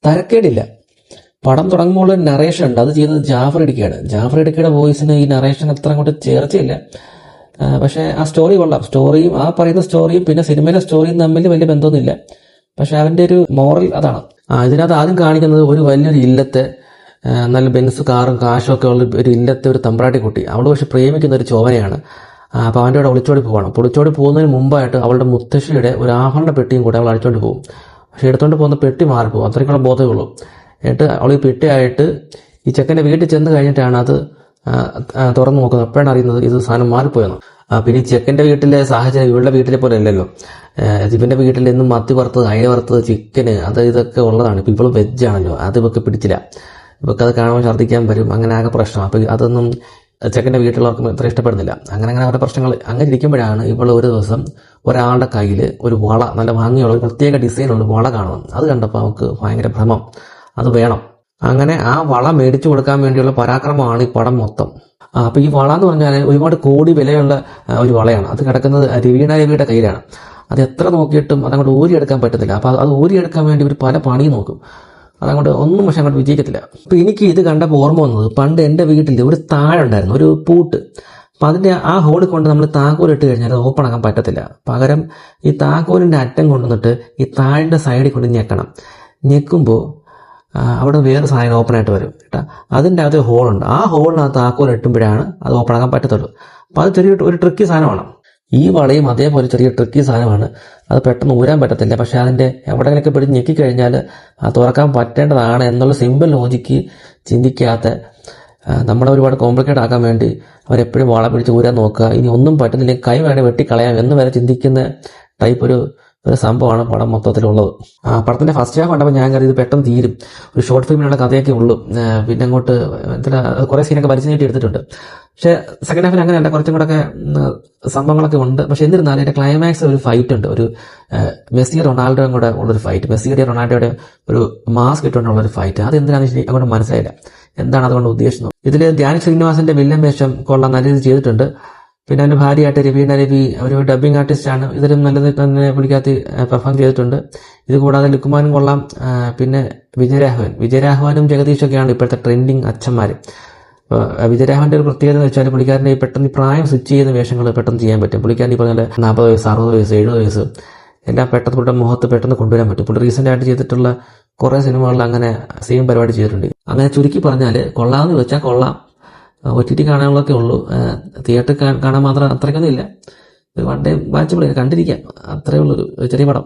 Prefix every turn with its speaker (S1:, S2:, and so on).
S1: തരക്കേടില്ല. പടം തുടങ്ങുമ്പോൾ ഒരു നറേഷൻ ഉണ്ട്, അത് ചെയ്യുന്നത് ജാഫർ ഇടുക്കിയാണ്. ജാഫർ ഇടുക്കിയുടെ വോയിസിന് ഈ നറേഷൻ അത്ര അങ്ങോട്ട് ചേർച്ചയില്ല. പക്ഷേ ആ സ്റ്റോറി കൊള്ളാം. സ്റ്റോറിയും ആ പറയുന്ന സ്റ്റോറിയും പിന്നെ സിനിമയിലെ സ്റ്റോറിയും തമ്മിൽ വലിയ ബന്ധമൊന്നുമില്ല. പക്ഷെ അവൻ്റെ ഒരു മോറൽ അതാണ്. ഇതിനകത്ത് ആദ്യം കാണിക്കുന്നത് ഒരു വലിയൊരു ഇല്ലത്തെ, നല്ല ബെൻസ് കാറും കാശും ഒക്കെ ഉള്ള ഒരു ഇല്ലത്തെ ഒരു തമ്പ്രാട്ടി കുട്ടി. അവൾ പക്ഷെ പ്രേമിക്കുന്ന ഒരു ചോവനയാണ്. അപ്പോൾ അവൻ്റെ കൂടെ ഒളിച്ചോടി പോവാണ്. അപ്പോൾ ഒളിച്ചോടി പോകുന്നതിന് മുമ്പായിട്ട് അവളുടെ മുത്തശ്ശിയുടെ ഒരു ആഭരണ പെട്ടിയും കൂടെ അവൾ അഴിച്ചോണ്ട് പോകും. പക്ഷെ എടുത്തോണ്ട് പോകുന്ന പെട്ടി മാറിപ്പോകും, അത്രയ്ക്കുള്ള ബോധമേ ഉള്ളൂ. എന്നിട്ട് അവൾ ഈ പെട്ടിയായിട്ട് ഈ ചെക്കൻ്റെ വീട്ടിൽ ചെന്ന് കഴിഞ്ഞിട്ടാണ് അത് തുറന്നു നോക്കുന്നത്. അപ്പോഴാണ് അറിയുന്നത് ഇത് സാധനം മാറിപ്പോയെന്ന്. പിന്നെ ഈ ചെക്കൻ്റെ വീട്ടിലെ സാഹചര്യം ഇവളുടെ വീട്ടിലെ പോലെ അല്ലല്ലോ. ഇവൻ്റെ വീട്ടിൽ എന്നും മത്തി വറുത്തത്, അയല വറുത്തത്, ചിക്കന്, ഇതൊക്കെ ഉള്ളതാണ്. ഇപ്പം ഇവള് വെജാണല്ലോ, അത് ഇവർക്ക് പിടിച്ചില്ല. ഇവർക്ക് അത് കാണുമ്പോൾ ഛർദ്ദിക്കാൻ വരും, അങ്ങനെ ആകെ പ്രശ്നം. അപ്പം അതൊന്നും ചെക്കൻ്റെ വീട്ടിലുള്ളവർക്കും അത്ര ഇഷ്ടപ്പെടുന്നില്ല. അങ്ങനെ അവരുടെ പ്രശ്നങ്ങൾ അങ്ങനെ ഇരിക്കുമ്പോഴാണ് ഇവൾ ഒരു ദിവസം ഒരാളുടെ കയ്യിൽ ഒരു വള, നല്ല ഭംഗിയുള്ള ഒരു പ്രത്യേക ഡിസൈനുള്ള വള കാണുന്നത്. അത് കണ്ടപ്പോൾ അവൾക്ക് ഭയങ്കര ഭ്രമം, അത് വേണം. അങ്ങനെ ആ വള മേടിച്ചു കൊടുക്കാൻ വേണ്ടിയുള്ള പരാക്രമമാണ് ഈ പടം മൊത്തം. അപ്പോൾ ഈ വള എന്ന് പറഞ്ഞാൽ ഒരുപാട് കോടി വിലയുള്ള ഒരു വളയാണ്. അത് കിടക്കുന്നത് രവീണയുടെ കയ്യിലാണ്. അത് എത്ര നോക്കിയിട്ടും അതങ്ങോട്ട് ഊരിയെടുക്കാൻ പറ്റത്തില്ല. അപ്പോൾ അത് ഊരിയെടുക്കാൻ വേണ്ടി ഒരു പല പണിയും നോക്കും. അതങ്ങോട്ട് ഒന്നും പക്ഷെ അങ്ങോട്ട് വിജയിക്കത്തില്ല. അപ്പോൾ എനിക്ക് ഇത് കണ്ടപ്പോൾ ഓർമ്മ വന്നത്, പണ്ട് എൻ്റെ വീട്ടിൽ ഒരു താഴുണ്ടായിരുന്നു, ഒരു പൂട്ട്. അപ്പം അതിൻ്റെ ആ ഹോളിൽ കൊണ്ട് നമ്മൾ താക്കോലിട്ട് കഴിഞ്ഞാൽ അത് ഓപ്പൺ ആക്കാൻ പറ്റത്തില്ല. പകരം ഈ താക്കോലിൻ്റെ അറ്റം കൊണ്ടുവന്നിട്ട് ഈ താഴിൻ്റെ സൈഡിൽ കൊണ്ട് ഞെക്കണം. ഞെക്കുമ്പോൾ അവിടെ വേറെ സാധനം ഓപ്പൺ ആയിട്ട് വരും കേട്ടോ. അതിൻ്റെ അകത്ത് ഹോളുണ്ട്. ആ ഹോളിനകത്ത് താക്കോൽ ഇട്ടുമ്പോഴാണ് അത് ഓപ്പൺ ആക്കാൻ പറ്റത്തുള്ളൂ. അപ്പോൾ അത് ഒരു ട്രിക്കി സാധനമാണ്. ഈ വളയും അതേപോലെ ചെറിയ ട്രിക്കി സാധനമാണ്. അത് പെട്ടെന്ന് ഊരാൻ പറ്റത്തില്ല. പക്ഷെ അതിൻ്റെ എവിടെയെങ്കിലൊക്കെ പിടിച്ച് ഞെക്കിക്കഴിഞ്ഞാൽ തുറക്കാൻ പറ്റേണ്ടതാണ് എന്നുള്ള സിമ്പിൾ ലോജിക്ക് ചിന്തിക്കാത്ത നമ്മളെ ഒരുപാട് കോംപ്ലിക്കേറ്റ് ആക്കാൻ വേണ്ടി അവരെപ്പോഴും വള പിടിച്ച് ഊരാൻ നോക്കുക. ഇനി ഒന്നും പറ്റുന്നില്ലെങ്കിൽ കൈ വേണേൽ വെട്ടിക്കളയാം എന്ന് വരെ ചിന്തിക്കുന്ന ടൈപ്പ് ഒരു സംഭവമാണ് പടം മൊത്തത്തിലുള്ളത്. പടത്തിന്റെ ഫസ്റ്റ് ഹാഫ് കണ്ടപ്പോൾ ഞാൻ കരുതി ഇത് പെട്ടെന്ന് തീരും, ഒരു ഷോർട്ട് ഫിലിമിനുള്ള കഥയൊക്കെ ഉള്ളൂ, പിന്നെ അങ്ങോട്ട് കുറേ സീനൊക്കെ വലിച്ചു നീട്ടി എടുത്തിട്ടുണ്ട്. പക്ഷേ സെക്കൻഡ് ഹാഫിൽ അങ്ങനെയല്ല, കുറച്ചും കൂടെ ഒക്കെ സംഭവങ്ങളൊക്കെ ഉണ്ട്. പക്ഷെ എന്നിരുന്നാലും എൻ്റെ ക്ലൈമാക്സ് ഒരു ഫൈറ്റ് ഉണ്ട്, ഒരു മെസ്സി റൊണാൾഡോയും കൂടെ ഉള്ളൊരു ഫൈറ്റ്, മെസ്സിയുടെ റൊണാൾഡോയുടെ ഒരു മാസ്ക് ഇട്ടുകൊണ്ടുള്ളൊരു ഫൈറ്റ്. അത് എന്തിനാണെന്ന് വെച്ചാൽ അങ്ങോട്ട് മനസ്സിലായില്ല എന്താണ് അതുകൊണ്ട് ഉദ്ദേശിക്കുന്നത്. ഇതിൽ ധ്യാൻ ശ്രീനിവാസന്റെ വില്ലൻ വേഷം കൊള്ളാൻ നല്ല രീതിയിൽ ചെയ്തിട്ടുണ്ട്. പിന്നെ അവൻ്റെ ഭാര്യയായിട്ട് രവീണ രവി, ഒരു ഡബ്ബിംഗ് ആർട്ടിസ്റ്റാണ്. ഇതിലും നല്ലത് തന്നെ പുള്ളിക്കകത്ത് പെർഫോം ചെയ്തിട്ടുണ്ട്. ഇത് കൂടാതെ ലുക്കുമാനും കൊള്ളാം. പിന്നെ വിജയരാഘവനും ജഗദീഷൊക്കെയാണ് ഇപ്പോഴത്തെ ട്രെൻഡിങ് അച്ഛന്മാർ. വിജയരാഘവന്റെ ഒരു പ്രത്യേകത എന്ന് വെച്ചാൽ പുള്ളിക്കാരനെ പെട്ടെന്ന് പ്രായം സ്വിച്ച് ചെയ്യുന്ന വേഷങ്ങൾ പെട്ടെന്ന് ചെയ്യാൻ പറ്റും. പുള്ളിക്കാരൻ ഈ പറഞ്ഞ 40 വയസ്സ്, 60 വയസ്സ്, 70 വയസ്സ് എല്ലാം പെട്ടെന്ന് പുള്ളിയുടെ മുഖത്ത് പെട്ടെന്ന് കൊണ്ടുവരാൻ പറ്റും. പുള്ളി റീസെന്റ് ആയിട്ട് ചെയ്തിട്ടുള്ള കുറേ സിനിമകളിൽ അങ്ങനെ സെയിം പരിപാടി ചെയ്തിട്ടുണ്ട്. അങ്ങനെ ചുരുക്കി പറഞ്ഞാൽ കൊള്ളാമെന്ന് വെച്ചാൽ കൊള്ളാം. OTT കാണാനുള്ളതൊക്കെ ഉള്ളൂ, തിയേറ്ററിൽ കാണാൻ മാത്രം അത്രയ്ക്കൊന്നും ഇല്ല. വൺ ഡേ വാച്ചബിൾ കണ്ടിരിക്കാം, അത്രയേ ഉള്ളൂ. ഒരു ചെറിയ പടം.